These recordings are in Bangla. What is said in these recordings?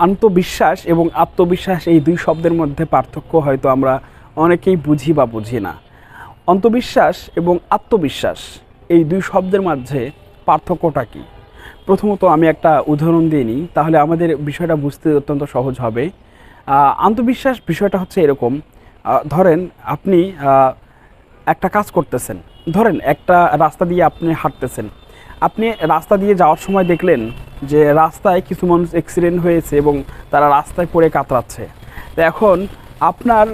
আত্মবিশ্বাস এবং আত্মবিশ্বাস এই দুই শব্দের মধ্যে পার্থক্য হয়তো আমরা অনেকেই বুঝি বা বুঝি না। অন্তবিশ্বাস এবং আত্মবিশ্বাস এই দুই শব্দের মাঝে পার্থক্যটা কী? প্রথমত আমি একটা উদাহরণ দিয়ে নিই, তাহলে আমাদের বিষয়টা বুঝতে অত্যন্ত সহজ হবে। আত্মবিশ্বাস বিষয়টা হচ্ছে এরকম, ধরেন আপনি একটা কাজ করতেছেন, ধরেন একটা রাস্তা দিয়ে আপনি হাঁটতেছেন, আপনি রাস্তা দিয়ে যাওয়ার সময় দেখলেন যে রাস্তায় কিছু মানুষ অ্যাক্সিডেন্ট হয়েছে এবং তারা রাস্তায় পড়ে কাতরাচ্ছে। তো এখন আপনার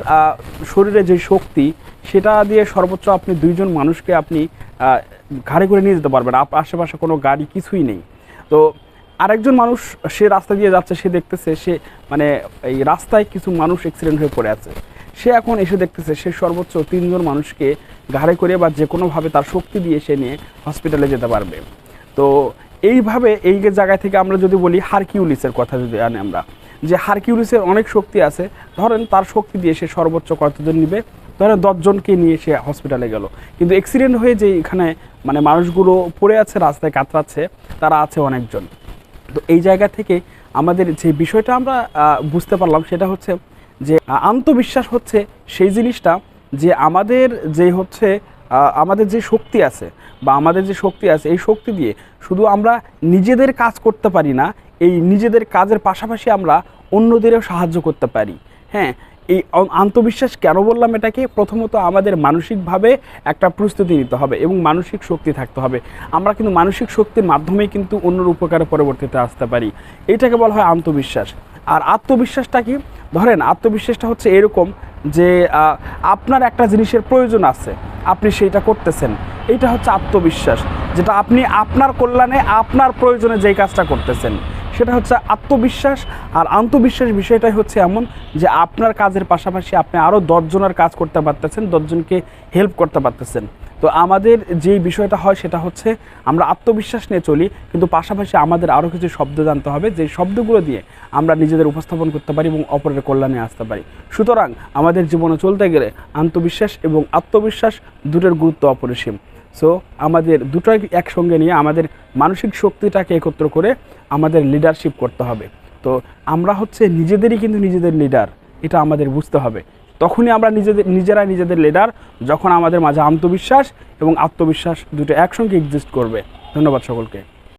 শরীরে যে শক্তি সেটা দিয়ে সর্বোচ্চ আপনি দুইজন মানুষকে আপনি ঘাড়ে করে নিয়ে যেতে পারবেন, আশেপাশে কোনো গাড়ি কিছুই নেই। তো আরেকজন মানুষ সে রাস্তা দিয়ে যাচ্ছে, সে দেখতেছে সে মানে এই রাস্তায় কিছু মানুষ অ্যাক্সিডেন্ট হয়ে পড়ে আছে, সে এখন এসে দেখতেছে সে সর্বোচ্চ তিনজন মানুষকে ঘাড়ে করে বা যে কোনোভাবে তার শক্তি দিয়ে সে নিয়ে হসপিটালে যেতে পারবে। তো এইভাবে এই জায়গা থেকে আমরা যদি বলি হারকিউলিসের কথা যদি আনি আমরা, যে হারকিউলিসের অনেক শক্তি আছে, ধরেন তার শক্তি দিয়ে সে সর্বোচ্চ কতজন নিবে, ধরেন 10 জনকে নিয়ে সে হসপিটালে গেল, কিন্তু অ্যাক্সিডেন্ট হয়ে যে এখানে মানে মানুষগুলো পড়ে আছে রাস্তায় কাতরাচ্ছে তারা আছে অনেকজন। তো এই জায়গা থেকে আমাদের যে বিষয়টা আমরা বুঝতে পারলাম সেটা হচ্ছে যে আত্মবিশ্বাস হচ্ছে সেই জিনিসটা যে আমাদের যে হচ্ছে আমাদের যে শক্তি আছে বা আমাদের যে শক্তি আছে এই শক্তি দিয়ে শুধু আমরা নিজেদের কাজ করতে পারি না, এই নিজেদের কাজের পাশাপাশি আমরা অন্যদেরও সাহায্য করতে পারি। হ্যাঁ, এই আত্মবিশ্বাস কেন বললাম এটাকে, প্রথমত আমাদের মানসিকভাবে একটা প্রস্তুতি নিতে হবে এবং মানসিক শক্তি থাকতে হবে। আমরা কিন্তু মানসিক শক্তির মাধ্যমেই কিন্তু অন্যর উপকারে পরবর্তীতে আসতে পারি, এইটাকে বলা হয় আত্মবিশ্বাস। আর আত্মবিশ্বাসটা কি, ধরেন আত্মবিশ্বাসটা হচ্ছে এরকম যে আপনার একটা জিনিসের প্রয়োজন আছে, আপনি সেইটা করতেছেন, এইটা হচ্ছে আত্মবিশ্বাস। যেটা আপনি আপনার কল্যাণে আপনার প্রয়োজনে যেই কাজটা করতেছেন সেটা হচ্ছে আত্মবিশ্বাস। আর আত্মবিশ্বাস বিষয়টাই হচ্ছে এমন যে আপনার কাজের পাশাপাশি আপনি আরও 10 জনের কাজ করতে পারতেছেন, 10 জনকে হেল্প করতে পারতেছেন। তো আমাদের যেই বিষয়টা হয় সেটা হচ্ছে আমরা আত্মবিশ্বাস নিয়ে চলি, কিন্তু পাশাপাশি আমাদের আরও কিছু শব্দ জানতে হবে যে শব্দগুলো দিয়ে আমরা নিজেদের উপস্থাপন করতে পারি এবং অপরের কল্যাণে আসতে পারি। সুতরাং আমাদের জীবনে চলতে গেলে আত্মবিশ্বাস এবং আত্মবিশ্বাস দুটোর গুরুত্ব অপরিসীম। সো আমাদের দুটোই একসঙ্গে নিয়ে আমাদের মানসিক শক্তিটাকে একত্র করে আমাদের লিডারশিপ করতে হবে। তো আমরা হচ্ছে নিজেদেরই কিন্তু নিজেদের লিডার, এটা আমাদের বুঝতে হবে। তখনই আমরা নিজেরা নিজেদের লিডার যখন আমাদের মাঝে আত্মবিশ্বাস এবং আত্মবিশ্বাস দুটো একসঙ্গে এক্সিস্ট করবে। ধন্যবাদ সকলকে।